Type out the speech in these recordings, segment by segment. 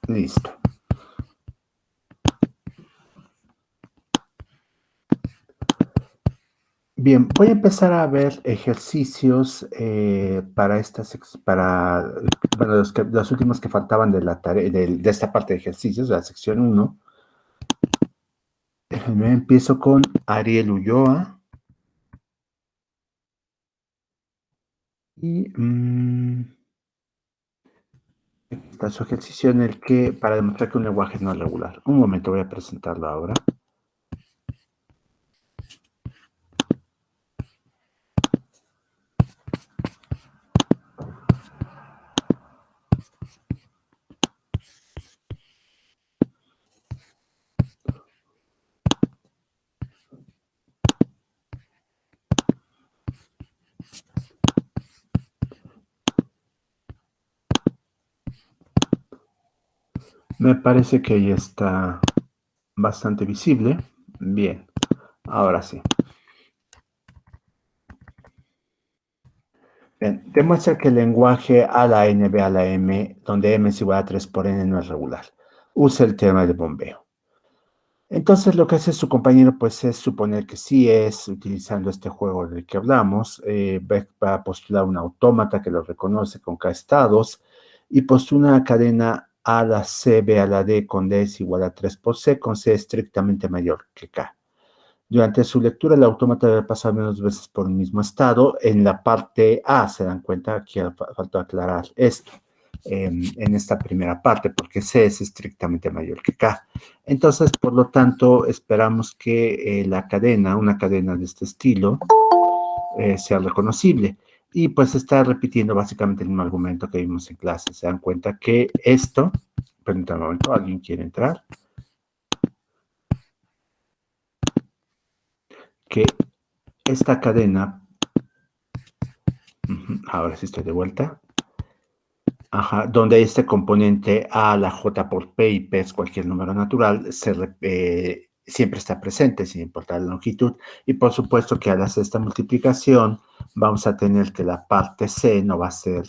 Listo. Bien, voy a empezar a ver ejercicios para bueno, los últimos que faltaban de la tarea, de esta parte de ejercicios, de la sección 1. Me empiezo con Ariel Ulloa. Y está su ejercicio en el que, para demostrar que un lenguaje no es regular. Un momento, voy a presentarlo ahora. Me parece que ahí está bastante visible. Bien, ahora sí. Bien, demuestra que el lenguaje A la N, B a la M, donde M es igual a 3 por N, no es regular. Usa el teorema de bombeo. Entonces lo que hace su compañero pues es suponer que sí es, utilizando este juego del que hablamos, va a postular un autómata que lo reconoce con K estados y postula una cadena A a la C, B a la D con D es igual a 3 por C, con C estrictamente mayor que K. Durante su lectura, el autómata debe pasar menos veces por el mismo estado. En la parte A, se dan cuenta, aquí faltó aclarar esto, en esta primera parte, porque C es estrictamente mayor que K. Entonces, por lo tanto, esperamos que una cadena de este estilo, sea reconocible. Y pues está repitiendo básicamente el mismo argumento que vimos en clase. Se dan cuenta que esto, permítanme un momento, ¿alguien quiere entrar? Que esta cadena, ahora sí estoy de vuelta, ajá, donde este componente A, la J por P y P es cualquier número natural, siempre está presente sin importar la longitud. Y por supuesto que al hacer esta multiplicación vamos a tener que la parte C no va a ser,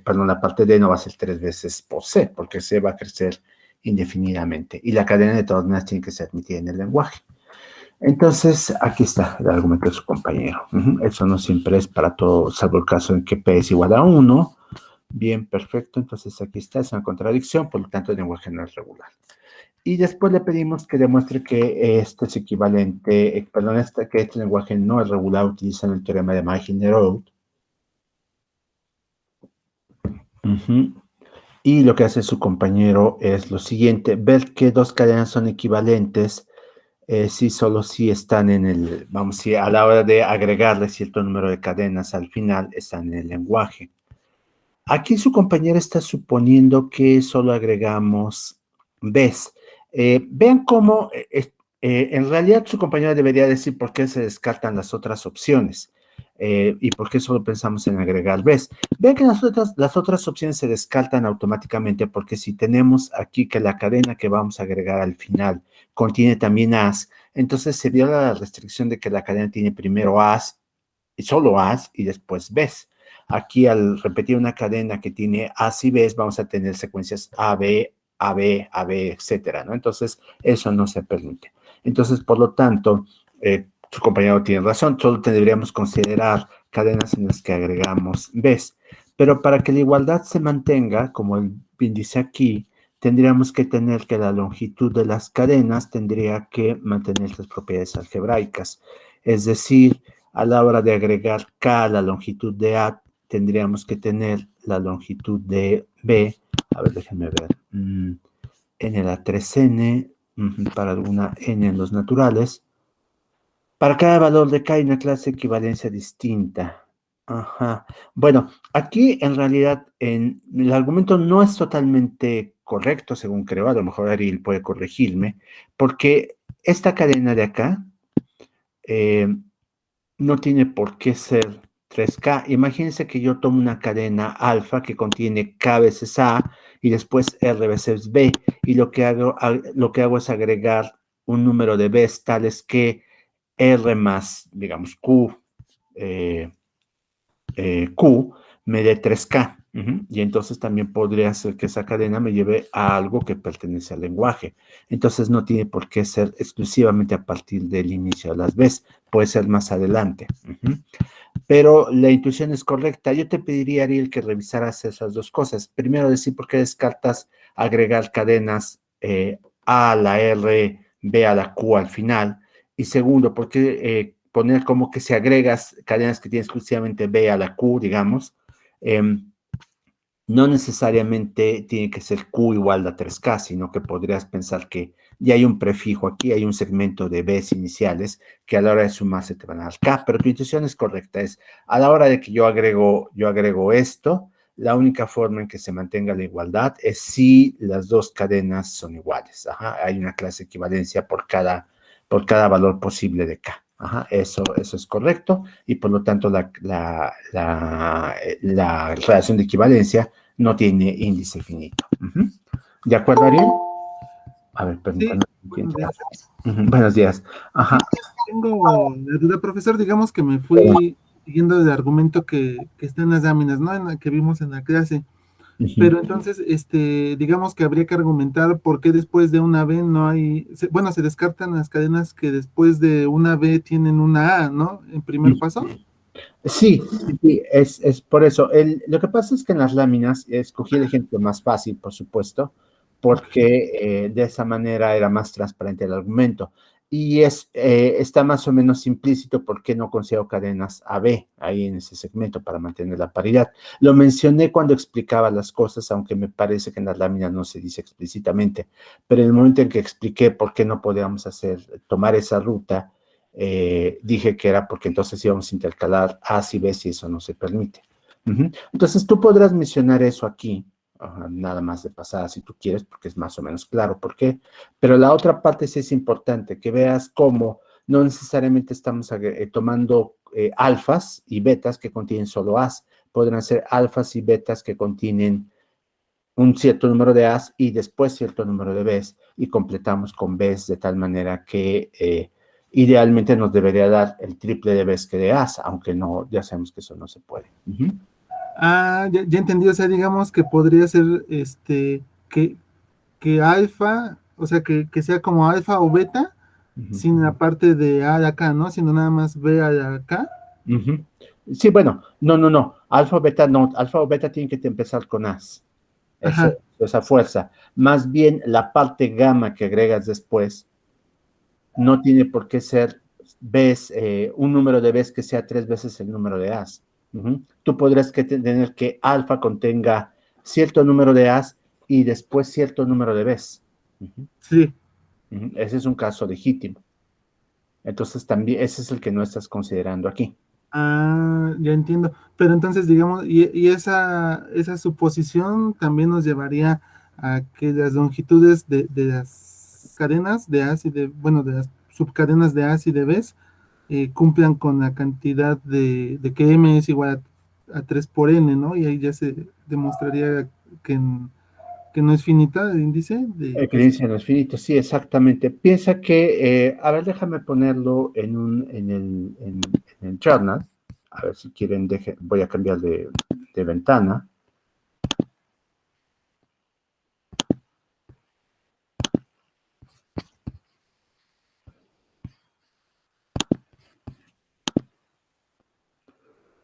perdón, la parte D no va a ser 3 veces por C, porque C va a crecer indefinidamente. Y la cadena de todas maneras tiene que ser admitida en el lenguaje. Entonces, aquí está el argumento de su compañero. Eso no siempre es para todo, salvo el caso en que P es igual a 1. Bien, perfecto. Entonces aquí está, es una contradicción, por lo tanto el lenguaje no es regular. Y después le pedimos que demuestre que esto es equivalente, que este lenguaje no es regular utilizando el teorema de Magin-Roth. Y lo que hace su compañero es lo siguiente, ver que dos cadenas son equivalentes si solo si están en el, vamos, si a la hora de agregarle cierto número de cadenas al final están en el lenguaje. Aquí su compañera está suponiendo que solo agregamos ves. Vean cómo, en realidad su compañera debería decir por qué se descartan las otras opciones y por qué solo pensamos en agregar ves. Vean que las otras opciones se descartan automáticamente porque si tenemos aquí que la cadena que vamos a agregar al final contiene también as, entonces se viola la restricción de que la cadena tiene primero as y solo as y después ves. Aquí al repetir una cadena que tiene A's y B's, vamos a tener secuencias A, B, A, B, A, B, etcétera, ¿no? Entonces, eso no se permite. Entonces, por lo tanto, su compañero tiene razón, solo deberíamos considerar cadenas en las que agregamos B's. Pero para que la igualdad se mantenga, como el bien dice aquí, tendríamos que tener que la longitud de las cadenas tendría que mantener las propiedades algebraicas. Es decir, a la hora de agregar K a la longitud de A, tendríamos que tener la longitud de B, a ver, déjenme ver, n la 3n, para alguna n en los naturales. Para cada valor de K hay una clase de equivalencia distinta. Ajá. Bueno, aquí en realidad el argumento no es totalmente correcto, según creo, a lo mejor Ariel puede corregirme, porque esta cadena de acá no tiene por qué ser 3K. Imagínense que yo tomo una cadena alfa que contiene K veces A y después R veces B, y lo que hago es agregar un número de B's tales que R más, digamos, Q me dé 3K. Y entonces también podría ser que esa cadena me lleve a algo que pertenece al lenguaje. Entonces no tiene por qué ser exclusivamente a partir del inicio de las Bs, puede ser más adelante. Pero la intuición es correcta. Yo te pediría, Ariel, que revisaras esas dos cosas. Primero, decir por qué descartas agregar cadenas A a la R, B a la Q al final. Y segundo, por qué poner como que si agregas cadenas que tienen exclusivamente B a la Q, digamos, no necesariamente tiene que ser Q igual a 3K, sino que podrías pensar que ya hay un prefijo aquí, hay un segmento de Bs iniciales que a la hora de sumarse te van a dar K, pero tu intuición es correcta, es a la hora de que yo agrego esto, la única forma en que se mantenga la igualdad es si las dos cadenas son iguales. Ajá, hay una clase de equivalencia por cada valor posible de K. Ajá, eso es correcto y por lo tanto la relación de equivalencia no tiene índice finito. ¿De acuerdo, Ariel? A ver, Sí, permítame. buenos días. Buenos días. Ajá. Sí, tengo la duda, profesor, digamos que me fui siguiendo el argumento que está en las láminas, ¿no? En la que vimos en la clase. Ujú. Pero entonces, digamos que habría que argumentar por qué después de una B no hay, bueno, se descartan las cadenas que después de una B tienen una A, ¿no? En primer paso. Sí, sí, es por eso. Lo que pasa es que en las láminas escogí el ejemplo más fácil, por supuesto, Ok. porque de esa manera era más transparente el argumento. Y está más o menos implícito por qué no considero cadenas AB ahí en ese segmento para mantener la paridad. Lo mencioné cuando explicaba las cosas, aunque me parece que en las láminas no se dice explícitamente, pero en el momento en que expliqué por qué no podíamos tomar esa ruta, dije que era porque entonces íbamos a intercalar A y B y eso no se permite. Entonces tú podrás mencionar eso aquí, nada más de pasada si tú quieres, porque es más o menos claro por qué. Pero la otra parte sí es importante, que veas cómo no necesariamente estamos tomando alfas y betas que contienen solo As. Podrán ser alfas y betas que contienen un cierto número de As y después cierto número de Bs y completamos con Bs de tal manera que idealmente nos debería dar el triple de Bs que de As, aunque no, ya sabemos que eso no se puede. Ah, ya entendí, o sea, digamos que podría ser, que alfa, o sea, que sea como alfa o beta, sin la parte de A de acá, ¿no? Sino nada más B a de acá. Ujú. Sí, bueno, no. Alfa o beta no. Alfa o beta tienen que empezar con As. Eso, Ajá, esa fuerza. Más bien la parte gamma que agregas después no tiene por qué ser un número de Bs que sea 3 veces el número de As. Tú podrías tener que alfa contenga cierto número de As y después cierto número de Bs. sí. Ese es un caso legítimo. Entonces también ese es el que no estás considerando aquí. Ah, ya entiendo. Pero entonces, digamos, y esa suposición también nos llevaría a que las longitudes de las cadenas de A y bueno, de las subcadenas de A y de B cumplan con la cantidad de que M es igual a 3 por N, ¿no? Y ahí ya se demostraría que, que no es finita el índice de Que que es. dice en los finitos, sí, exactamente. Piensa que, a ver, déjame ponerlo en el journal. A ver si quieren, voy a cambiar de ventana.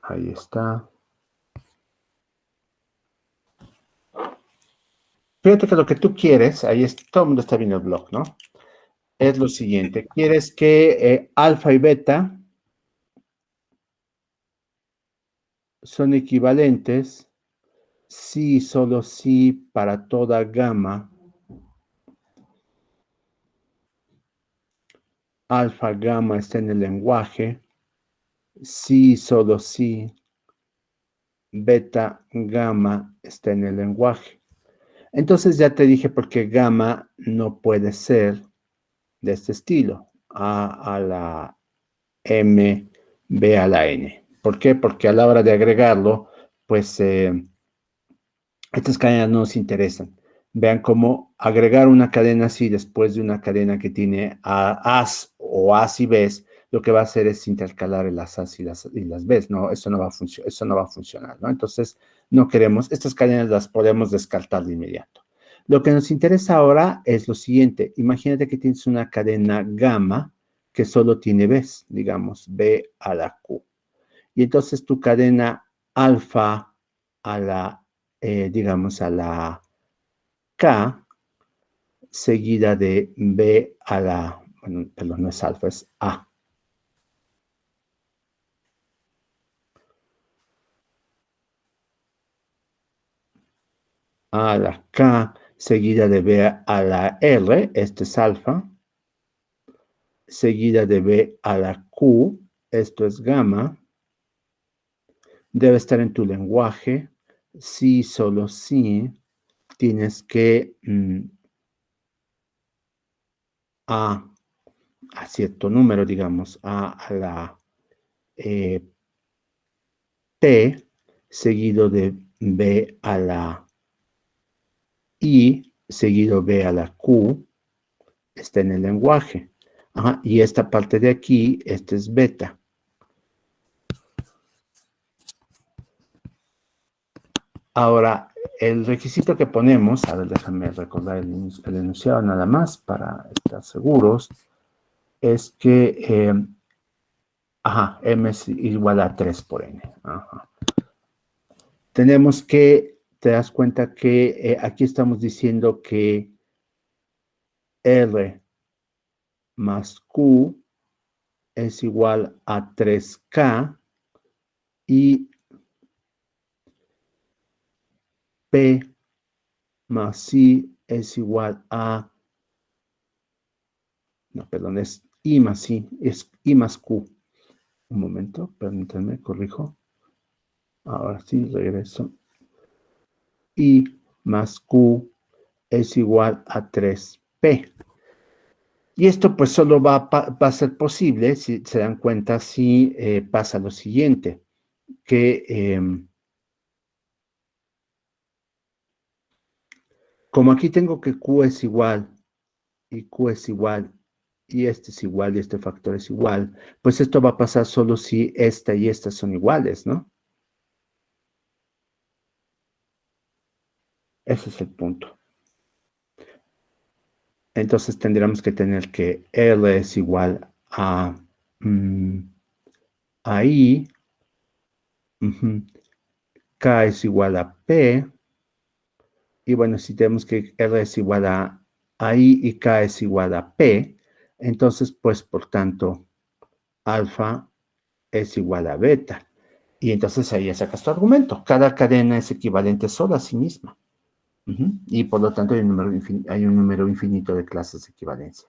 Ahí está. Fíjate que lo que tú quieres, ahí es, todo el mundo está viendo el blog, ¿no? Es lo siguiente, quieres que alfa y beta son equivalentes si, solo si, para toda gamma, alfa, gamma está en el lenguaje, si, solo si, beta, gamma está en el lenguaje. Entonces ya te dije por qué gamma no puede ser de este estilo, A a la M, B a la N. ¿Por qué? Porque a la hora de agregarlo, pues estas cadenas no nos interesan. Vean cómo agregar una cadena así después de una cadena que tiene As o As y Bs, lo que va a hacer es intercalar las A's y las B's, ¿no? Eso no va a funcionar, ¿no? Entonces, no queremos, estas cadenas las podemos descartar de inmediato. Lo que nos interesa ahora es lo siguiente. Imagínate que tienes una cadena gamma que solo tiene B's, digamos, B a la Q. Y entonces tu cadena alfa a la, digamos, a la K, seguida de B a la, bueno, perdón, no es alfa, es A. A la K, seguida de B a la R, este es alfa, seguida de B a la Q, esto es gamma, debe estar en tu lenguaje, sí, solo sí, tienes que a cierto número, digamos, a la P, seguido de B a la I, seguido B a la Q, está en el lenguaje. Ajá, y esta parte de aquí, este es beta. Ahora, el requisito que ponemos, a ver, déjame recordar el enunciado nada más para estar seguros, es que, M es igual a 3 por N. Ajá. Tenemos que, te das cuenta que aquí estamos diciendo que R más Q es igual a 3K y P más I es igual a, no, perdón, es I más I, es I más Q. Un momento, permítanme, corrijo. Ahora sí, regreso. I más Q es igual a 3P. Y esto pues solo va a ser posible, si se dan cuenta, si pasa lo siguiente, que como aquí tengo que Q es igual, y Q es igual, y este es igual, y este factor es igual, pues esto va a pasar solo si esta y esta son iguales, ¿no? Ese es el punto. Entonces tendríamos que tener que R es igual a I, K es igual a P, y bueno, si tenemos que R es igual a I y K es igual a P, entonces pues por tanto alfa es igual a beta. Y entonces ahí ya sacas tu argumento. Cada cadena es equivalente solo a sí misma. Y por lo tanto hay un número infinito de clases de equivalencia.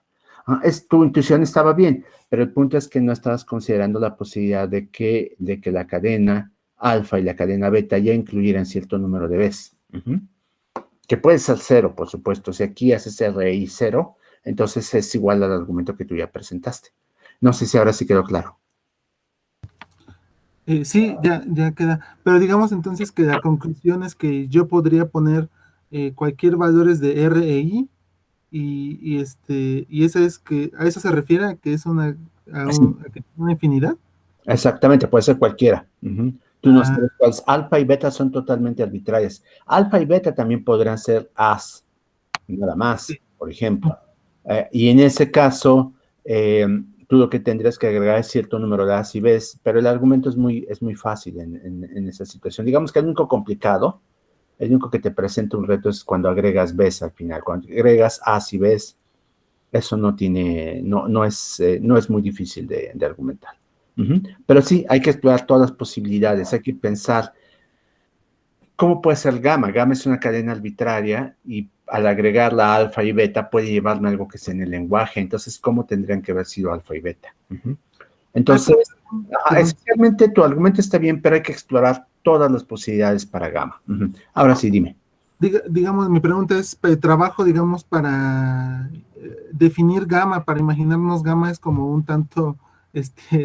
Tu intuición estaba bien, pero el punto es que no estabas considerando la posibilidad de que la cadena alfa y la cadena beta ya incluyeran cierto número de veces. Que puede ser cero, por supuesto. Si aquí haces RI cero, entonces es igual al argumento que tú ya presentaste. No sé si ahora sí quedó claro. Sí, ya queda. Pero digamos entonces que la conclusión es que yo podría poner cualquier valores de R e I y esa es que a eso se refiere a que es a que es una infinidad. Exactamente, puede ser cualquiera. Tú no Ah, sabes cuáles. Alfa y beta son totalmente arbitrarias. Alfa y beta también podrán ser As, nada más, sí. por ejemplo. Y en ese caso, tú lo que tendrías que agregar es cierto número de As y Bs, pero el argumento es muy fácil en esa situación. Digamos que el único complicado, el único que te presenta un reto es cuando agregas Bs al final. Cuando agregas As y Bs, eso no es muy difícil de argumentar. Pero sí, hay que explorar todas las posibilidades, hay que pensar cómo puede ser gamma. Gamma es una cadena arbitraria y al agregar la alfa y beta puede llevarme a algo que sea en el lenguaje. Entonces, ¿cómo tendrían que haber sido alfa y beta? Ay, Entonces, perdón. esencialmente tu argumento está bien, pero hay que explorar todas las posibilidades para gamma. Ahora sí, dime. Digamos, mi pregunta es, trabajo, digamos, para definir gamma, para imaginarnos gamma es como un tanto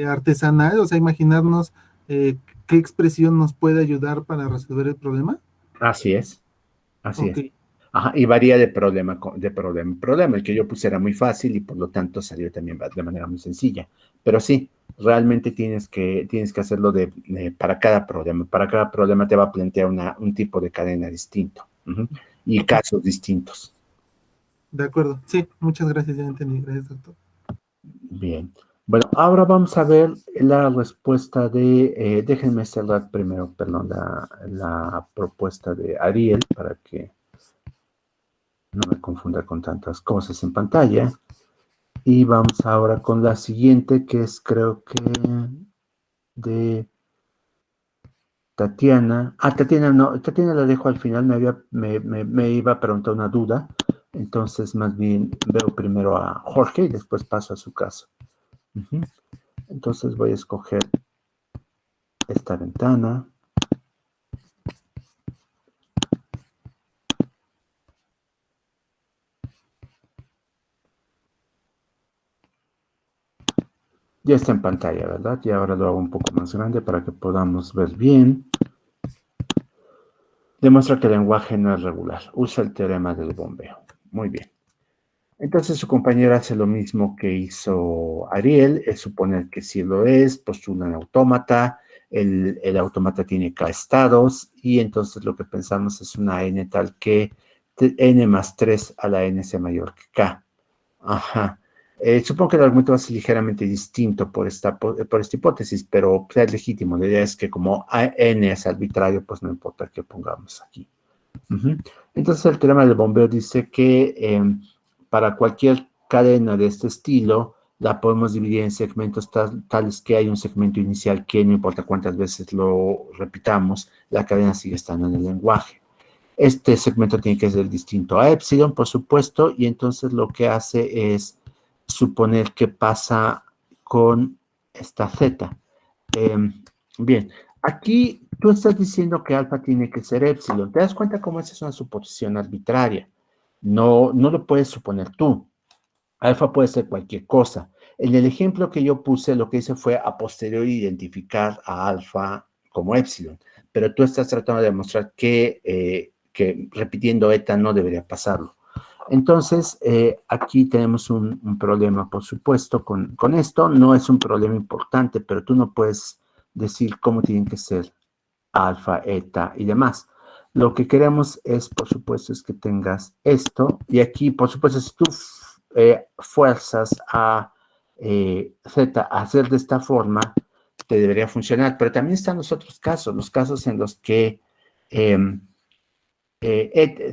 artesanal, o sea, imaginarnos qué expresión nos puede ayudar para resolver el problema. Así es, así Ok, es. Ajá, y varía de problema, de problema en problema. El que yo puse era muy fácil y por lo tanto salió también de manera muy sencilla. Pero sí, realmente tienes que hacerlo para cada problema. Para cada problema te va a plantear un tipo de cadena distinto. Ujú, y Ok, casos distintos. de acuerdo. Sí, muchas gracias, ya entendí. Gracias, doctor. Bien. Bueno, ahora vamos a ver la respuesta déjenme cerrar primero, perdón, la propuesta de Ariel para que no me confunda con tantas cosas en pantalla. Y vamos ahora con la siguiente, que es creo que de Tatiana. Ah, Tatiana no, Tatiana la dejo al final, me iba a preguntar una duda. Entonces, más bien veo primero a Jorge y después paso a su caso. Ujú. Entonces voy a escoger esta ventana. Ya está en pantalla, ¿verdad? Y ahora lo hago un poco más grande para que podamos ver bien. Demuestra que el lenguaje no es regular. Usa el teorema del bombeo. Muy bien. Entonces su compañero hace lo mismo que hizo Ariel, es suponer que sí lo es, postula un autómata, el autómata tiene K estados y entonces lo que pensamos es una n tal que n más 3 a la n sea mayor que K. Ajá. Supongo que el argumento va a ser ligeramente distinto por esta hipótesis, pero pues, es legítimo. La idea es que como n es arbitrario, pues no importa qué pongamos aquí. Ujú. Entonces el teorema del bombeo dice que para cualquier cadena de este estilo la podemos dividir en segmentos tales que hay un segmento inicial que no importa cuántas veces lo repitamos, la cadena sigue estando en el lenguaje. Este segmento tiene que ser distinto a epsilon, por supuesto, y entonces lo que hace es suponer qué pasa con esta z. Bien, aquí tú estás diciendo que alfa tiene que ser epsilon. ¿Te das cuenta cómo esa es una suposición arbitraria? No, no lo puedes suponer tú. Alfa puede ser cualquier cosa. En el ejemplo que yo puse, lo que hice fue a posteriori identificar a alfa como epsilon, pero tú estás tratando de demostrar que repitiendo eta no debería pasarlo. Entonces, aquí tenemos un problema, por supuesto, con esto. No es un problema importante, pero tú no puedes decir cómo tienen que ser alfa, eta y demás. Lo que queremos es, por supuesto, es que tengas esto. Y aquí, por supuesto, si tú fuerzas a z a hacer de esta forma, te debería funcionar. Pero también están los otros casos, los casos en los que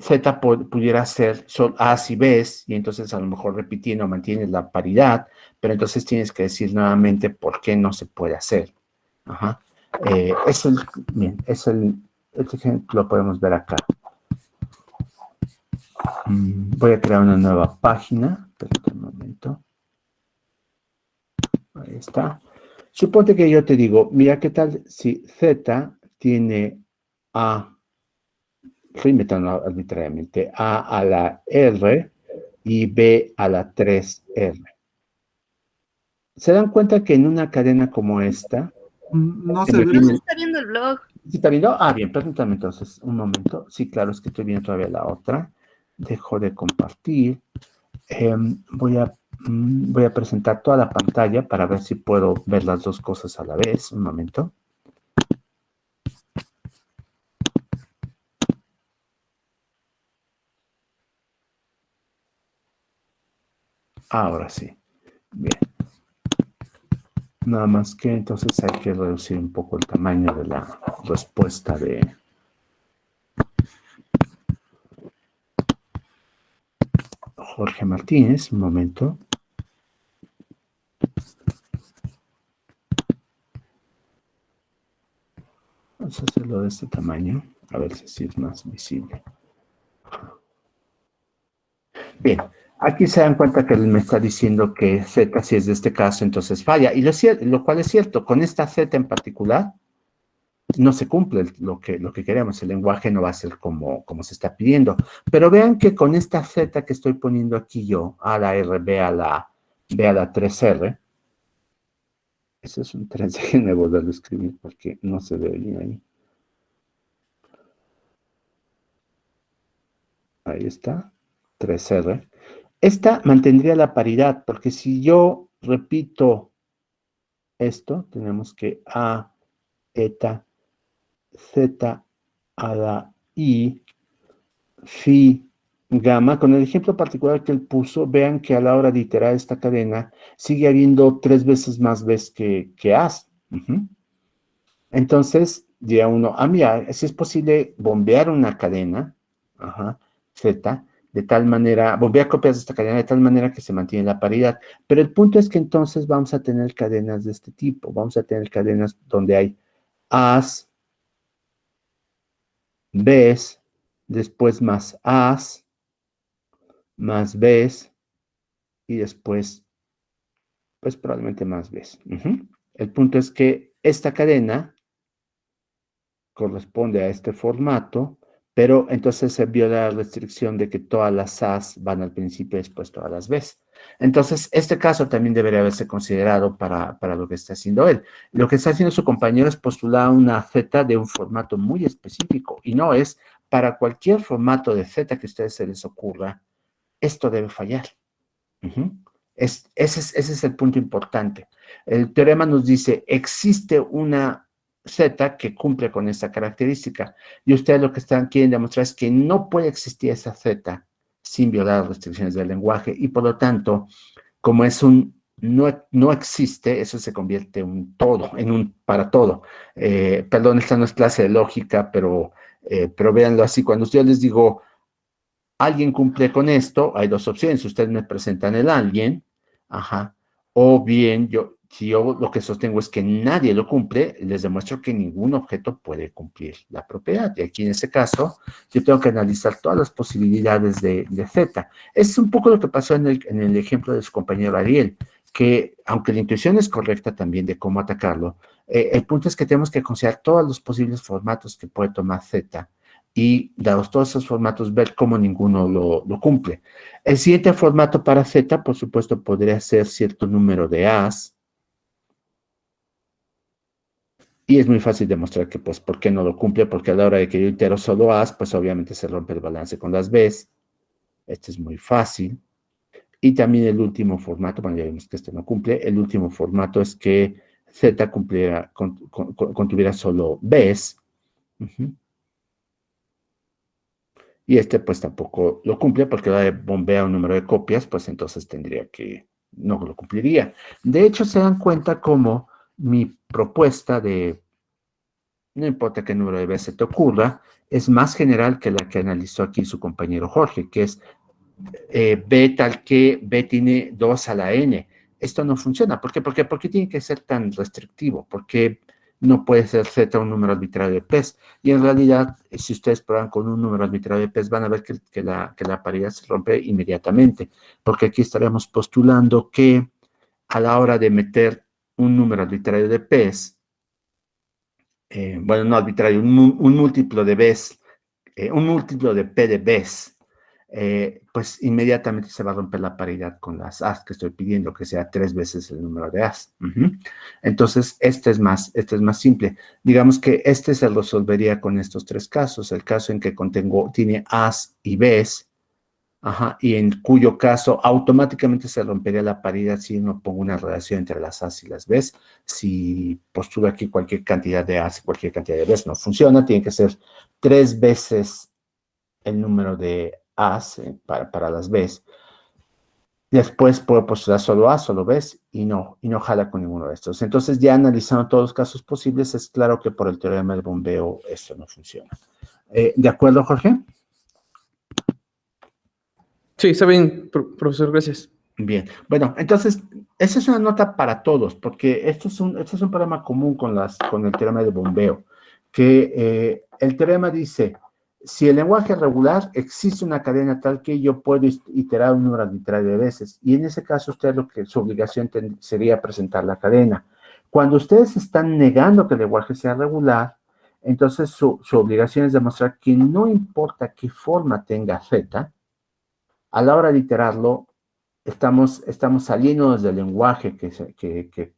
Z pudiera ser A si Bs, y entonces a lo mejor repitiendo mantienes la paridad, pero entonces tienes que decir nuevamente por qué no se puede hacer. Ajá. Es el, bien, este ejemplo lo podemos ver acá. Voy a crear una nueva página, espérate un momento. Ahí está. Suponte que yo te digo, mira qué tal si Z tiene A, estoy inventando arbitrariamente, A a la R y B a la 3R. ¿Se dan cuenta que en una cadena como esta, No que se me ve. No se viene, está viendo el blog. ¿sí está viendo? Ah, bien, permítame entonces un momento. Sí, claro, es que estoy viendo todavía la otra. Dejo de compartir. Voy a presentar toda la pantalla para ver si puedo ver las dos cosas a la vez. Un momento. Ahora sí. Bien. Nada más que entonces hay que reducir un poco el tamaño de la respuesta de Jorge Martínez. Un momento. Vamos a hacerlo de este tamaño. A ver si así es más visible. Bien, aquí se dan cuenta que él me está diciendo que Z, si es de este caso, entonces falla. Y lo cual es cierto, con esta Z en particular, no se cumple lo que queremos. El lenguaje no va a ser como se está pidiendo. Pero vean que con esta Z que estoy poniendo aquí yo, A la R, B a la 3R, eso es un 3, déjenme volverlo a escribir porque no se ve bien ahí. Ahí está, 3R. Esta mantendría la paridad, porque si yo repito esto, tenemos que A, eta, Z a la I, phi, gamma. Con el ejemplo particular que él puso, vean que a la hora de iterar esta cadena, sigue habiendo 3 veces más Bs que As. Entonces, dirá uno, mira, si es posible bombear una cadena, Z, de tal manera, bombear copias de esta cadena de tal manera que se mantiene la paridad. Pero el punto es que entonces vamos a tener cadenas de este tipo. Vamos a tener cadenas donde hay As, Bs, después más As, más Bs, y después, pues probablemente más Bs. El punto es que esta cadena corresponde a este formato, pero entonces se viola la restricción de que todas las As van al principio y después todas las Bs. Entonces, este caso también debería haberse considerado para lo que está haciendo él. Lo que está haciendo su compañero es postular una Z de un formato muy específico, y no es para cualquier formato de Z que a ustedes se les ocurra, esto debe fallar. Ese es el punto importante. El teorema nos dice, existe una Z que cumple con esta característica, y ustedes lo que quieren demostrar es que no puede existir esa Z sin violar las restricciones del lenguaje, y por lo tanto, como es no existe, eso se convierte en un todo, en un para todo. Perdón, esta no es clase de lógica, pero véanlo así. Cuando yo les digo, alguien cumple con esto, hay dos opciones. Ustedes me presentan el alguien, o bien si yo lo que sostengo es que nadie lo cumple, les demuestro que ningún objeto puede cumplir la propiedad. Y aquí en este caso, yo tengo que analizar todas las posibilidades de Z. Es un poco lo que pasó en el ejemplo de su compañero Ariel, que aunque la intuición es correcta también de cómo atacarlo, el punto es que tenemos que considerar todos los posibles formatos que puede tomar Z, y dados todos esos formatos, ver cómo ninguno lo cumple. El siguiente formato para Z, por supuesto, podría ser cierto número de As, y es muy fácil demostrar que, pues, ¿por qué no lo cumple? Porque a la hora de que yo itero solo As, pues obviamente se rompe el balance con las Bs. Este es muy fácil. Y también el último formato, bueno, ya vimos que este no cumple, el último formato es que Z contuviera solo Bs. Y este pues tampoco lo cumple, porque la de bombea un número de copias, pues entonces no lo cumpliría. De hecho, se dan cuenta cómo mi propuesta de, no importa qué número de veces se te ocurra, es más general que la que analizó aquí su compañero Jorge, que es B tal que B tiene 2 a la n. Esto no funciona. ¿Por qué? ¿Por qué tiene que ser tan restrictivo? Porque no puede ser Z un número arbitrario de P's. Y en realidad, si ustedes prueban con un número arbitrario de P's, van a ver que la paridad se rompe inmediatamente. Porque aquí estaremos postulando que a la hora de meter un número arbitrario de P's, bueno, no arbitrario, un múltiplo de B's, un múltiplo de P de B's, pues inmediatamente se va a romper la paridad con las A's que estoy pidiendo, que sea 3 veces el número de A's. Entonces, este es más simple. Digamos que este se resolvería con estos 3 casos. El caso en que tiene A's y B's, y en cuyo caso automáticamente se rompería la paridad si no pongo una relación entre las A's y las B's. Si postulo aquí cualquier cantidad de A's y cualquier cantidad de B's, no funciona. Tiene que ser 3 veces el número de A's para las B's. Después puedo postular solo A, solo B's, y no jala con ninguno de estos. Entonces, ya analizando todos los casos posibles, es claro que por el teorema del bombeo esto no funciona. ¿De acuerdo, Jorge? Sí, está bien, profesor, gracias. Bien, bueno, entonces, esa es una nota para todos, porque esto es un problema común con el teorema de bombeo, que el teorema dice, si el lenguaje es regular, existe una cadena tal que yo puedo iterar un número arbitrario de veces, y en ese caso su obligación sería presentar la cadena. Cuando ustedes están negando que el lenguaje sea regular, entonces su obligación es demostrar que no importa qué forma tenga Z, a la hora de iterarlo, estamos saliendo del lenguaje que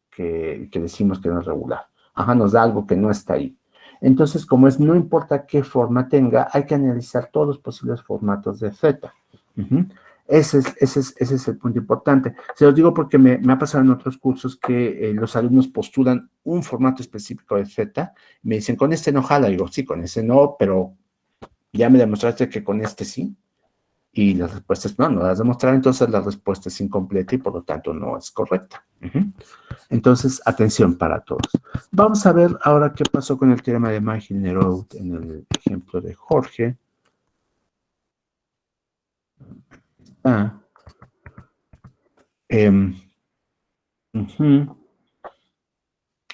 decimos que no es regular. Nos da algo que no está ahí. Entonces, como es, no importa qué forma tenga, hay que analizar todos los posibles formatos de Z. Ujú. Ese es el punto importante. Se los digo porque me ha pasado en otros cursos que los alumnos postulan un formato específico de Z, me dicen, con este no jala, digo, sí, con ese no, pero ya me demostraste que con este sí. Y la respuesta es no la has demostrado, entonces la respuesta es incompleta y por lo tanto no es correcta. Entonces, atención para todos. Vamos a ver ahora qué pasó con el teorema de Magil-Nerud en el ejemplo de Jorge.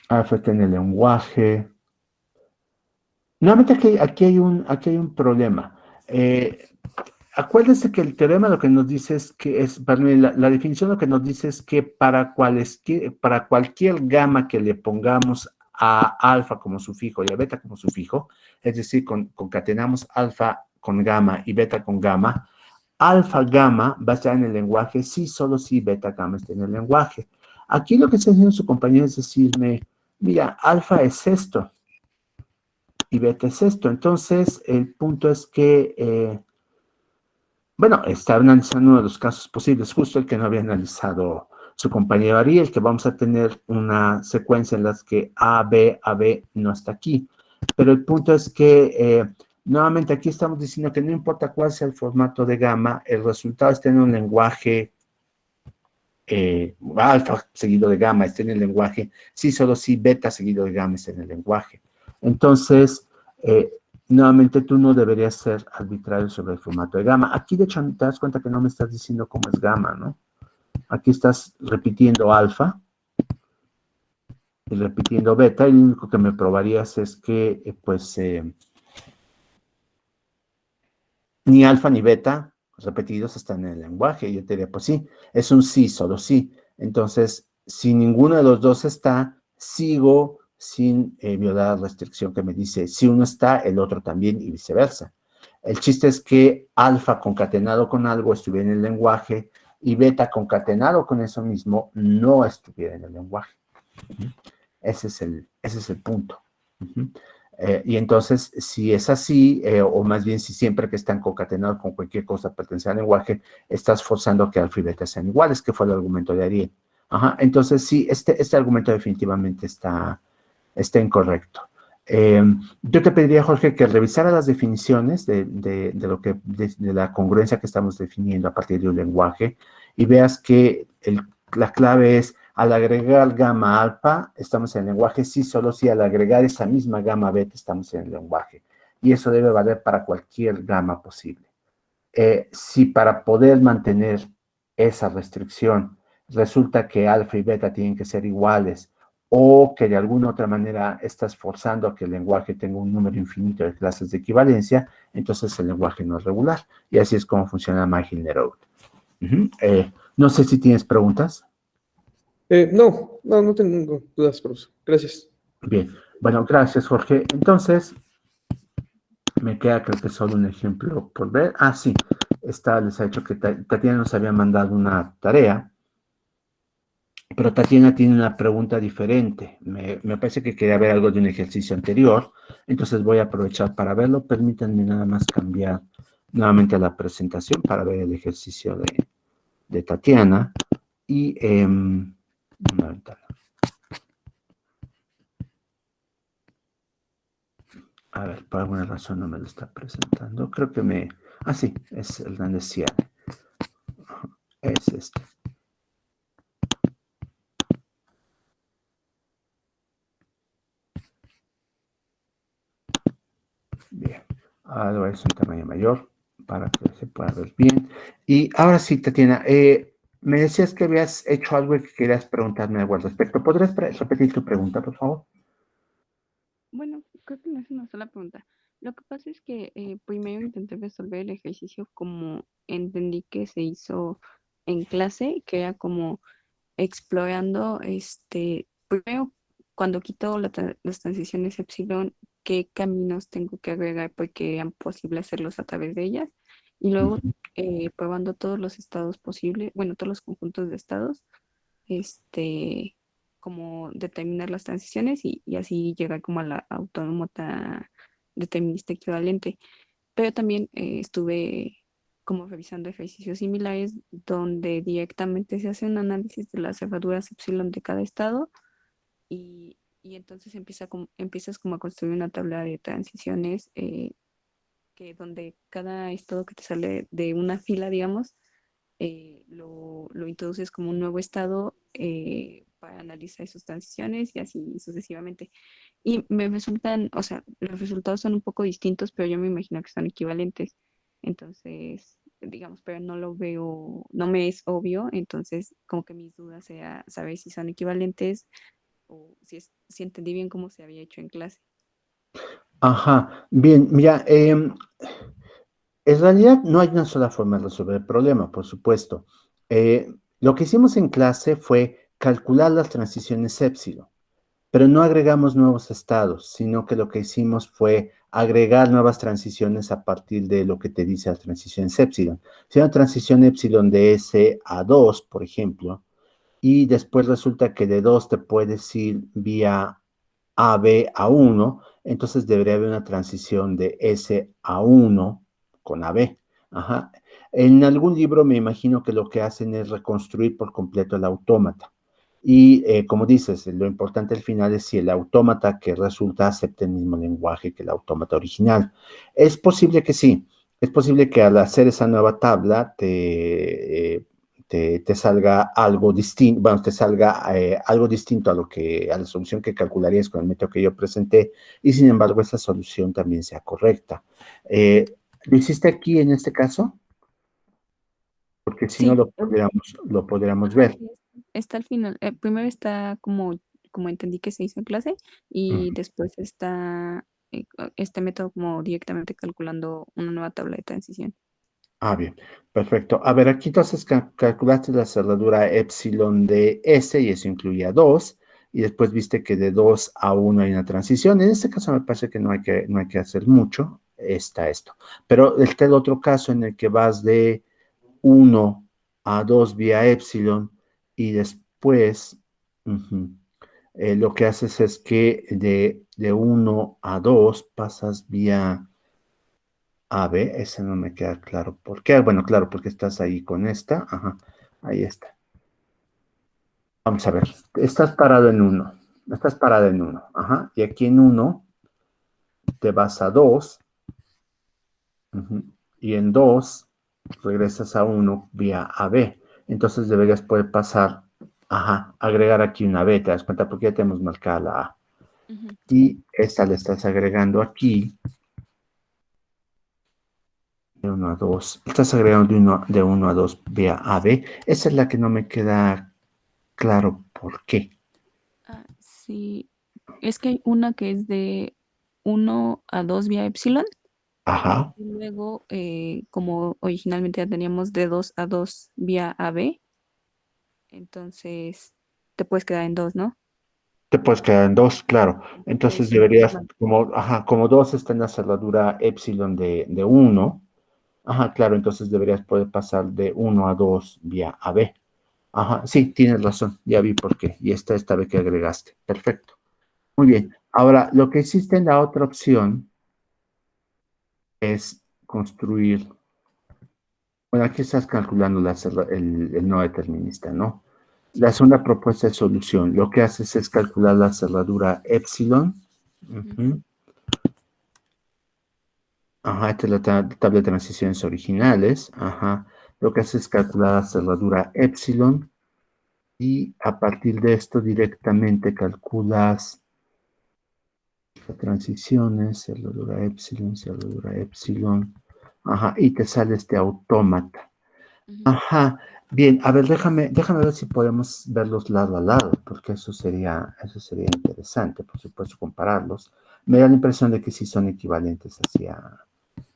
Alfa en el lenguaje. Nuevamente aquí hay un problema. Acuérdense que el teorema lo que nos dice es que perdón, la definición lo que nos dice es que para cualquier gamma que le pongamos a alfa como sufijo y a beta como sufijo, es decir, concatenamos alfa con gamma y beta con gamma, alfa gamma va a estar en el lenguaje si solo si beta gamma está en el lenguaje. Aquí lo que está haciendo su compañero es decirme, mira, alfa es esto y beta es esto. Entonces, el punto es que bueno, está analizando uno de los casos posibles, justo el que no había analizado su compañero Ariel, que vamos a tener una secuencia en las que A, B no está aquí. Pero el punto es que, nuevamente, aquí estamos diciendo que no importa cuál sea el formato de gamma, el resultado está en un lenguaje alfa seguido de gamma, está en el lenguaje, sí, solo si beta seguido de gamma está en el lenguaje. Entonces, nuevamente tú no deberías ser arbitrario sobre el formato de gamma. Aquí, de hecho, te das cuenta que no me estás diciendo cómo es gamma, ¿no? Aquí estás repitiendo alfa y repitiendo beta, y lo único que me probarías es que, ni alfa ni beta repetidos están en el lenguaje. Yo te diría, pues sí, es un sí, solo sí. Entonces, si ninguno de los dos está, sigo sin violar la restricción que me dice, si uno está, el otro también y viceversa. El chiste es que alfa concatenado con algo estuviera en el lenguaje y beta concatenado con eso mismo no estuviera en el lenguaje. Ese es el punto. Y entonces, si es así, o más bien si siempre que están concatenados con cualquier cosa pertenece al lenguaje, estás forzando a que alfa y beta sean iguales, que fue el argumento de Ariel. Entonces, sí, este argumento definitivamente está incorrecto. Yo te pediría, Jorge, que revisara las definiciones de la congruencia que estamos definiendo a partir de un lenguaje y veas que la clave es al agregar gamma alfa, estamos en el lenguaje, sí, solo si al agregar esa misma gamma beta estamos en el lenguaje. Y eso debe valer para cualquier gamma posible. Si para poder mantener esa restricción resulta que alfa y beta tienen que ser iguales o que de alguna otra manera estás forzando a que el lenguaje tenga un número infinito de clases de equivalencia, entonces el lenguaje no es regular. Y así es como funciona Magil-Nerud. No sé si tienes preguntas. No tengo dudas, profesor. Gracias. Bien, bueno, gracias, Jorge. Entonces, me queda creo que solo un ejemplo por ver. Sí, les ha dicho que Tatiana nos había mandado una tarea, pero Tatiana tiene una pregunta diferente. Me parece que quería ver algo de un ejercicio anterior, entonces voy a aprovechar para verlo. Permítanme nada más cambiar nuevamente la presentación para ver el ejercicio de Tatiana. Y una ventana. A ver, por alguna razón no me lo está presentando. Creo que sí, es el grande Ciane. Es este. Bien. Ahora es un tamaño mayor para que se pueda ver bien. Y ahora sí, Tatiana, me decías que habías hecho algo y que querías preguntarme algo al respecto. ¿Podrías repetir tu pregunta, por favor? Bueno, creo que no es una sola pregunta. Lo que pasa es que primero intenté resolver el ejercicio como entendí que se hizo en clase, que era como explorando, primero cuando quito las transiciones epsilon, qué caminos tengo que agregar porque eran posible hacerlos a través de ellas. Y luego probando todos los estados posibles, bueno, todos los conjuntos de estados, este, como determinar las transiciones y así llegar como a la autómata determinista equivalente. Pero también estuve como revisando ejercicios similares donde directamente se hace un análisis de las cerraduras epsilon de cada estado y entonces empiezas como a construir una tabla de transiciones que donde cada estado que te sale de una fila, digamos, lo introduces como un nuevo estado para analizar sus transiciones y así sucesivamente. Y me resultan, o sea, los resultados son un poco distintos, pero yo me imagino que son equivalentes. Entonces, digamos, pero no lo veo, no me es obvio, entonces como que mis dudas sea saber si son equivalentes o si entendí bien cómo se había hecho en clase. Ajá, bien, mira, en realidad no hay una sola forma de resolver el problema, por supuesto. Lo que hicimos en clase fue calcular las transiciones épsilon, pero no agregamos nuevos estados, sino que lo que hicimos fue agregar nuevas transiciones a partir de lo que te dice la transición épsilon. Si una transición épsilon de S a 2, por ejemplo, y después resulta que de 2 te puedes ir vía AB a 1, entonces debería haber una transición de S a 1 con AB. Ajá. En algún libro me imagino que lo que hacen es reconstruir por completo el autómata. Y como dices, lo importante al final es si el autómata que resulta acepta el mismo lenguaje que el autómata original. Es posible que sí. Es posible que al hacer esa nueva tabla te salga algo distinto, bueno, te salga algo distinto a la solución que calcularías con el método que yo presenté, y sin embargo esa solución también sea correcta. ¿Lo hiciste aquí en este caso? Porque si no Sí, lo podríamos ajá, ver. sí, está al final. Primero está como entendí que se hizo en clase y Ujú. después está este método como directamente calculando una nueva tabla de transición. Ah, bien, perfecto. A ver, aquí entonces calculaste la cerradura epsilon de S y eso incluía 2, y después viste que de 2 a 1 hay una transición. En este caso me parece que no hay que hacer mucho. Está esto. Pero está el otro caso en el que vas de 1 a 2 vía epsilon y después lo que haces es que de 1 a 2 pasas vía a, B, ese no me queda claro. ¿Por qué? Bueno, claro, porque estás ahí con esta. Ajá, ahí está. Vamos a ver. Estás parado en uno. Estás parado en uno. Ajá. Y aquí en uno te vas a 2. Y en 2 regresas a uno vía AB. Entonces deberías poder pasar. Ajá. Agregar aquí una B. ¿Te das cuenta? Porque ya tenemos marcada la A. Ujú, sí. Y esta le estás agregando aquí. De 1 a 2. Estás agregando de 1 a 2 vía AB. Esa es la que no me queda claro por qué. Sí, es que hay una que es de 1 a 2 vía epsilon Ajá. y luego como originalmente ya teníamos de 2 a 2 vía AB, entonces te puedes quedar en 2, ¿no? Te puedes quedar en 2, claro. Entonces Entonces, deberías, como 2 está en la cerradura epsilon de 1. Ajá, claro, entonces deberías poder pasar de 1 a 2 vía AB. Ajá, sí, tienes razón, ya vi por qué. Y esta vez que agregaste. Perfecto. Muy bien. Ahora, lo que existe en la otra opción es construir. Bueno, aquí estás calculando el no determinista, ¿no? La sí. segunda propuesta de solución, lo que haces es calcular la cerradura epsilon. Ujú, Ujú. Ajá, esta es la tabla de transiciones originales. Ajá. Lo que haces es calcular la cerradura epsilon y a partir de esto directamente calculas las transiciones, cerradura epsilon. Ajá, y te sale este autómata. ujú. Ajá, bien, a ver, déjame ver si podemos verlos lado a lado, porque eso sería interesante, por supuesto, compararlos. Me da la impresión de que sí son equivalentes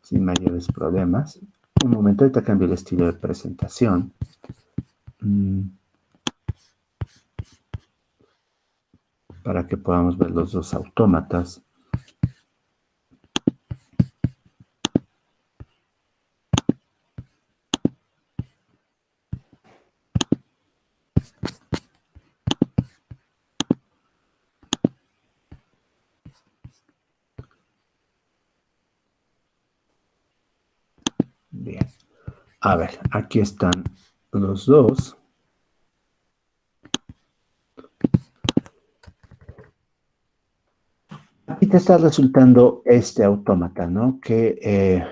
sin mayores problemas. Un momento, ahorita cambio el estilo de presentación. mm, para que podamos ver los dos autómatas. Bien. A ver, aquí están los dos. Aquí te está resultando este autómata, ¿no? Que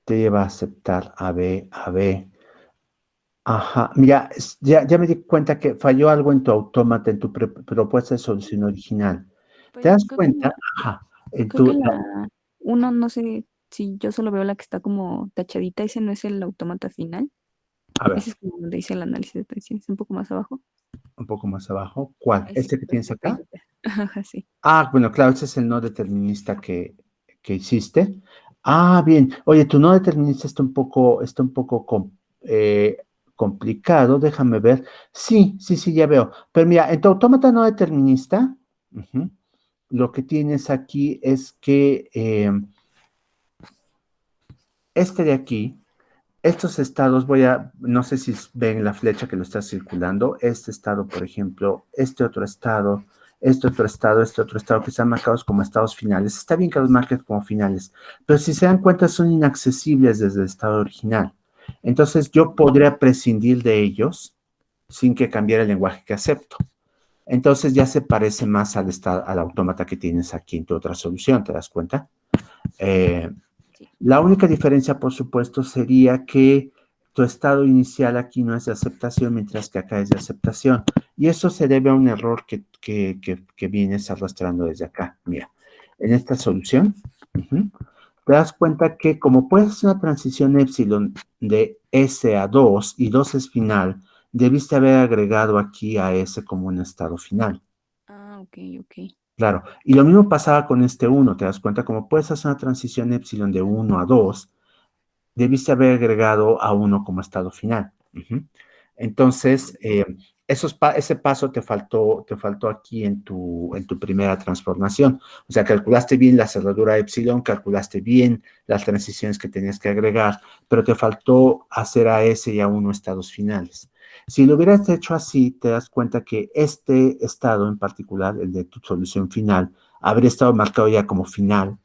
te lleva a aceptar a B, a B. Ajá, mira, ya me di cuenta que falló algo en tu autómata, en tu propuesta de solución original. ¿Te Pues das creo que cuenta? Ajá, en creo que tu, la uno, no sé si yo solo veo la que está como tachadita, ese no es el autómata final. a ver, Ese es como donde dice el análisis de tensiones, un poco más abajo. un poco más abajo. ¿Cuál? Ese ¿Este que creo tienes que es acá? rayita. Ajá, sí. Ah, bueno, claro, ese es el no determinista que hiciste. Ah, bien. Oye, tu no determinista está un poco complicado. Déjame ver. Sí, sí, sí, ya veo. Pero mira, en tu autómata no determinista, ujú, lo que tienes aquí es que este de aquí, estos estados, no sé si ven la flecha que lo está circulando, este estado, por ejemplo, este otro estado, que están marcados como estados finales. Está bien que los marques como finales, pero si se dan cuenta son inaccesibles desde el estado original. Entonces yo podría prescindir de ellos sin que cambiara el lenguaje que acepto. Entonces ya se parece más al autómata que tienes aquí en tu otra solución, ¿te das cuenta? Eh, Sí. la única diferencia, por supuesto, sería que tu estado inicial aquí no es de aceptación, mientras que acá es de aceptación. Y eso se debe a un error que vienes arrastrando desde acá. Mira, en esta solución, te das cuenta que como puedes hacer una transición epsilon de S a 2 y 2 es final, debiste haber agregado aquí a S como un estado final. Ah, ok, ok. Claro, y lo mismo pasaba con este 1, te das cuenta, como puedes hacer una transición epsilon de 1 a 2, debiste haber agregado a 1 como estado final. Entonces, ese paso te faltó aquí en tu primera transformación. O sea, calculaste bien la cerradura epsilon, calculaste bien las transiciones que tenías que agregar, pero te faltó hacer a S y a 1 estados finales. Si lo hubieras hecho así, te das cuenta que este estado en particular, el de tu solución final, habría estado marcado ya como final.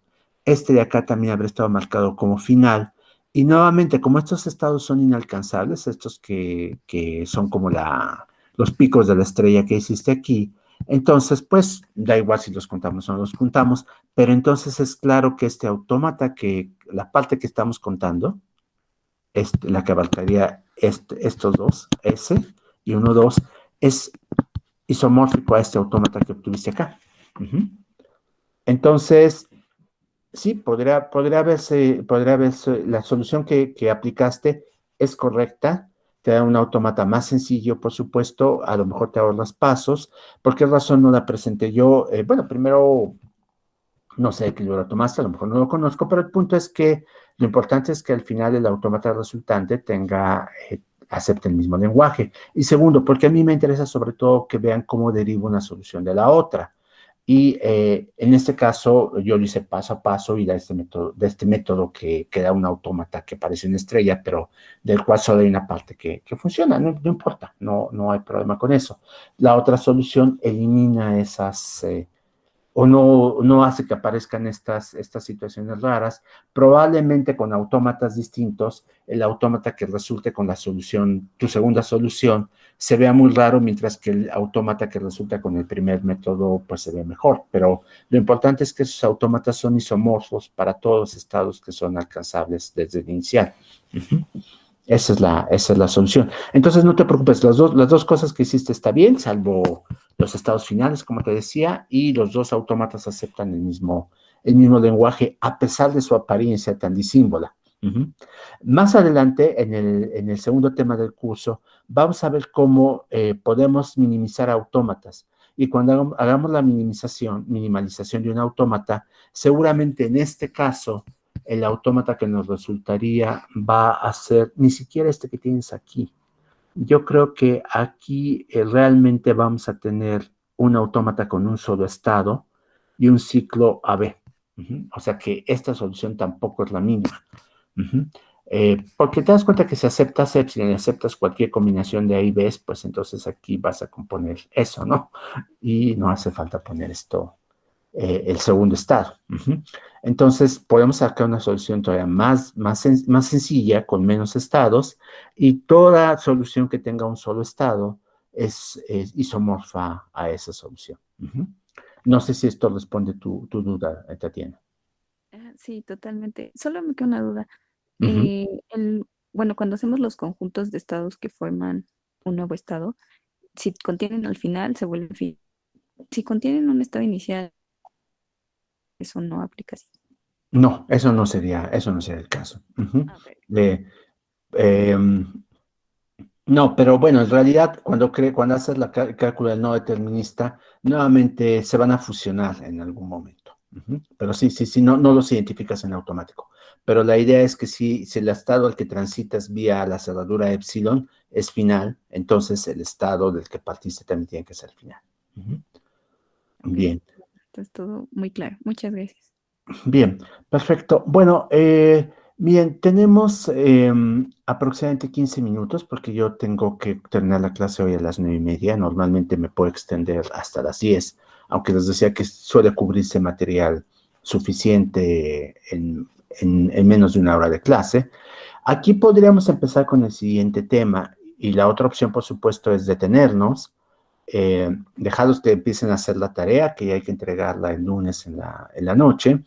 Este de acá también habría estado marcado como final. Y nuevamente, como estos estados son inalcanzables, estos que son como los picos de la estrella que hiciste aquí, entonces, pues, da igual si los contamos o no los contamos, pero entonces es claro que este autómata, que la parte que estamos contando, la que abarcaría estos dos, S y 1, 2, es isomórfico a este autómata que obtuviste acá. Entonces, sí, podría verse, la solución que aplicaste es correcta, te da un autómata más sencillo, por supuesto, a lo mejor te ahorras pasos. ¿Por qué razón no la presenté yo? Bueno, primero, no sé qué lo tomaste, a lo mejor no lo conozco, pero el punto es que lo importante es que al final el autómata resultante acepte el mismo lenguaje. Y segundo, porque a mí me interesa sobre todo que vean cómo deriva una solución de la otra. Y en este caso yo lo hice paso a paso y de este método que da un autómata que parece una estrella, pero del cual solo hay una parte que funciona, no importa, no hay problema con eso. La otra solución elimina esas, o no hace que aparezcan estas situaciones raras. Probablemente con autómatas distintos, el autómata que resulte con la solución, tu segunda solución, se vea muy raro, mientras que el autómata que resulta con el primer método, pues se ve mejor. Pero lo importante es que esos autómatas son isomorfos para todos los estados que son alcanzables desde el inicial. Esa es la solución. Entonces, no te preocupes, las dos cosas que hiciste está bien, salvo los estados finales, como te decía, y los dos autómatas aceptan el mismo lenguaje, a pesar de su apariencia tan disímbola. Más adelante, en el segundo tema del curso, vamos a ver cómo podemos minimizar autómatas. Y cuando hagamos la minimalización de un autómata, seguramente en este caso, el autómata que nos resultaría va a ser ni siquiera este que tienes aquí. Yo creo que aquí realmente vamos a tener un autómata con un solo estado y un ciclo AB. O sea que esta solución tampoco es la mínima. Porque te das cuenta que si aceptas epsilon y aceptas cualquier combinación de A y B, pues entonces aquí vas a componer eso, ¿no? Y no hace falta poner esto el segundo estado. Entonces, podemos sacar una solución todavía más sencilla, con menos estados, y toda solución que tenga un solo estado es isomorfa a esa solución. No sé si esto responde tu duda, Tatiana. Sí, totalmente. Solo me queda una duda. Ujú. Bueno, cuando hacemos los conjuntos de estados que forman un nuevo estado, si contienen al final, se vuelve fin. Si contienen un estado inicial, eso no aplica así. No, eso no sería el caso. Ah, ok. De, em, no, pero bueno, en realidad, cuando haces el cálculo del no determinista, nuevamente se van a fusionar en algún momento. Pero sí, no los identificas en automático. Pero la idea es que si el estado al que transitas vía la cerradura epsilon es final, entonces el estado del que partiste también tiene que ser final. Ok. Bien. Entonces todo muy claro. Muchas gracias. Bien, perfecto. Bueno, bien, tenemos aproximadamente 15 minutos porque yo tengo que terminar la clase hoy a las 9:30. Normalmente me puedo extender hasta las 10, aunque les decía que suele cubrirse material suficiente en menos de una hora de clase. Aquí podríamos empezar con el siguiente tema y la otra opción, por supuesto, es detenernos, dejarlos que empiecen a hacer la tarea, que ya hay que entregarla el lunes en la noche,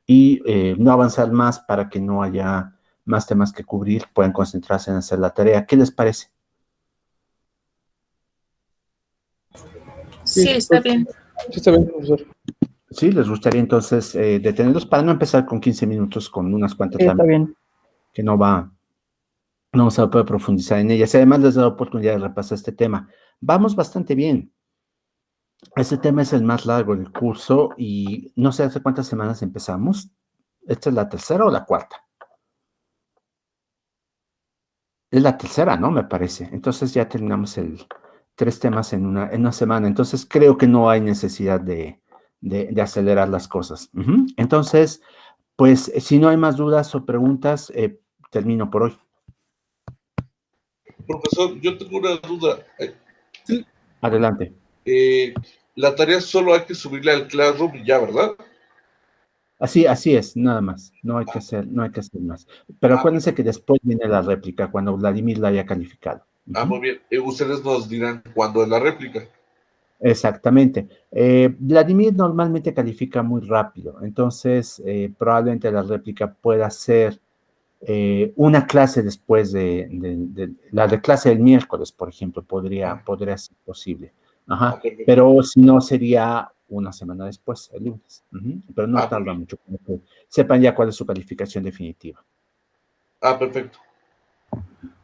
y no avanzar más para que no haya más temas que cubrir, puedan concentrarse en hacer la tarea. ¿Qué les parece? Sí, está bien. Sí, está bien, profesor. ¿Sí? ¿Les gustaría entonces detenerlos para no empezar con 15 minutos con unas cuantas Sí, está láminas bien. que no se va a poder profundizar en ellas? Y además les da la oportunidad de repasar este tema. Vamos bastante bien. Este tema es el más largo del curso y no sé hace cuántas semanas empezamos. ¿Esta es la tercera o la cuarta? Es la tercera, ¿no? Me parece. Entonces ya terminamos 3 temas en una semana. Entonces creo que no hay necesidad de acelerar las cosas. Entonces, pues si no hay más dudas o preguntas, termino por hoy. Profesor, yo tengo una duda. Sí, Adelante. La tarea solo hay que subirla al Classroom y ya, ¿verdad? Así es, nada más. No hay que hacer más. Pero acuérdense que después viene la réplica cuando Vladimir la haya calificado. muy bien. Ustedes nos dirán cuándo es la réplica. Exactamente. Vladimir normalmente califica muy rápido, entonces probablemente la réplica pueda ser una clase después de la de clase del miércoles, por ejemplo, podría ser posible. Ajá. Perfecto. Pero si no, sería una semana después, el lunes. Pero no muy tarda bien. mucho, como que sepan ya cuál es su calificación definitiva. Perfecto.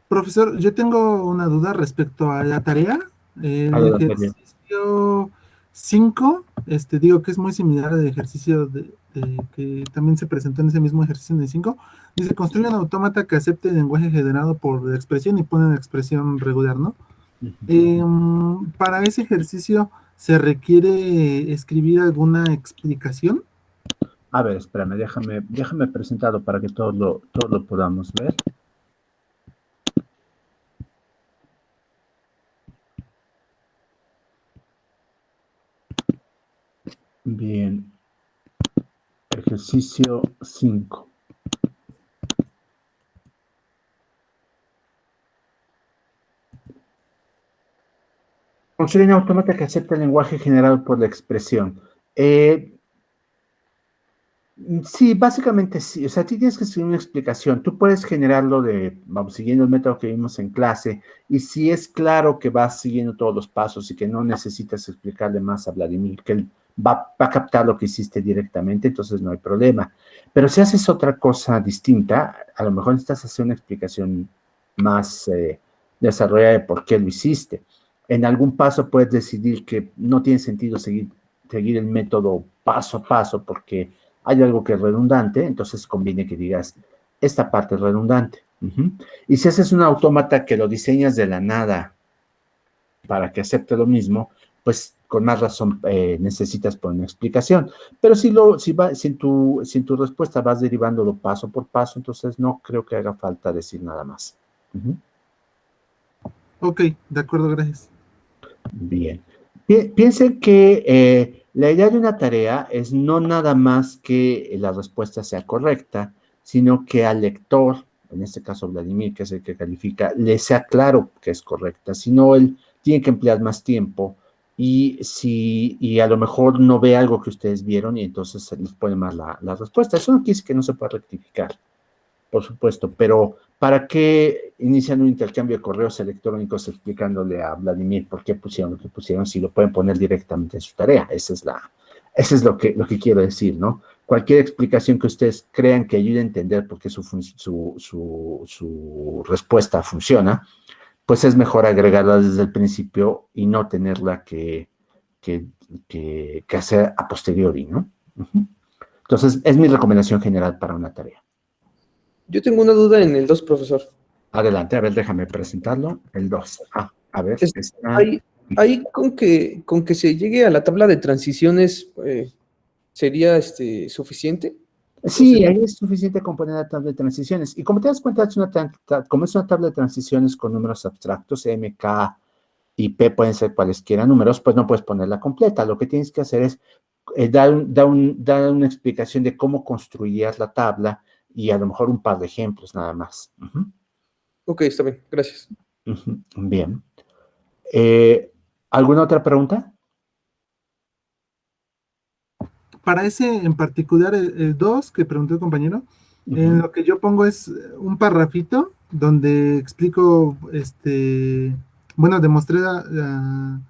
profesor, yo tengo una duda respecto a la tarea. El Adelante, bien. ejercicio 5, digo que es muy similar al ejercicio que también se presentó en ese mismo ejercicio en el 5. Dice, construye un autómata que acepte el lenguaje generado por expresión y pone una expresión regular, ¿no? Para ese ejercicio, ¿se requiere escribir alguna explicación? A ver, espérame, déjame presentarlo para que todos lo podamos ver. Bien, ejercicio 5. Construye un autómata que acepta el lenguaje generado por la expresión. Sí, básicamente sí. O sea, tú tienes que escribir una explicación. Tú puedes generarlo vamos, siguiendo el método que vimos en clase. Y si es claro que vas siguiendo todos los pasos y que no necesitas explicarle más a Vladimir, que él va a captar lo que hiciste directamente, entonces no hay problema. Pero si haces otra cosa distinta, a lo mejor necesitas hacer una explicación más desarrollada de por qué lo hiciste. En algún paso puedes decidir que no tiene sentido seguir el método paso a paso porque hay algo que es redundante, entonces conviene que digas, esta parte es redundante. Y si haces un autómata que lo diseñas de la nada para que acepte lo mismo, pues con más razón necesitas poner una explicación. Pero si en tu respuesta vas derivándolo paso por paso, entonces no creo que haga falta decir nada más. Ok, de acuerdo, gracias. Bien. Piensen que la idea de una tarea es no nada más que la respuesta sea correcta, sino que al lector, en este caso Vladimir, que es el que califica, le sea claro que es correcta, si no él tiene que emplear más tiempo y a lo mejor no ve algo que ustedes vieron y entonces se les pone más la respuesta. Eso no quiere decir que no se pueda rectificar, por supuesto, pero ¿para qué inician un intercambio de correos electrónicos explicándole a Vladimir por qué pusieron lo que pusieron si lo pueden poner directamente en su tarea? Eso es lo que quiero decir, ¿no? Cualquier explicación que ustedes crean que ayude a entender por qué su respuesta funciona, pues es mejor agregarla desde el principio y no tenerla que hacer a posteriori, ¿no? Entonces, es mi recomendación general para una tarea. Yo tengo una duda en el 2, profesor. Adelante, a ver, déjame presentarlo. El 2. A ver. Ahí con que se llegue a la tabla de transiciones, ¿sería suficiente? Sí, ahí es suficiente con poner la tabla de transiciones. Y como te das cuenta, como es una tabla de transiciones con números abstractos, M, K y P pueden ser cualesquiera números, pues no puedes ponerla completa. Lo que tienes que hacer es dar una explicación de cómo construirías la tabla y a lo mejor un par de ejemplos nada más. Ok, está bien, gracias. Bien. ¿Alguna otra pregunta? Para ese en particular, el 2 que preguntó el compañero, lo que yo pongo es un parrafito donde explico, bueno, demostré la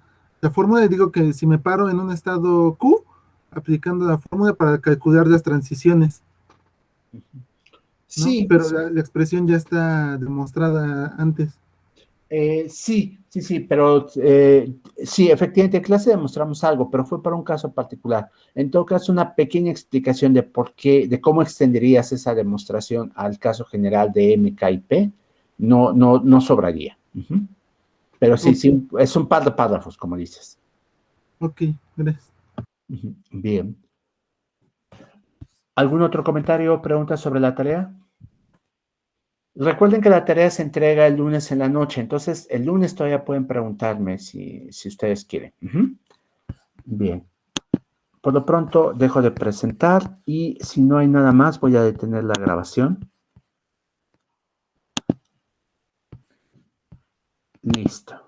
fórmula y digo que si me paro en un estado Q, aplicando la fórmula para calcular las transiciones, ¿no? Sí, Pero la expresión ya está demostrada antes. sí, pero sí, efectivamente, en clase demostramos algo, pero fue para un caso particular. En todo caso, una pequeña explicación de por qué, de cómo extenderías esa demostración al caso general de M, K y P, no sobraría. Pero sí, sí, es un par de párrafos, como dices. Ok, gracias. Bien. ¿Algún otro comentario o pregunta sobre la tarea? Recuerden que la tarea se entrega el lunes en la noche, entonces el lunes todavía pueden preguntarme si ustedes quieren. Bien. Por lo pronto dejo de presentar y si no hay nada más voy a detener la grabación. Listo.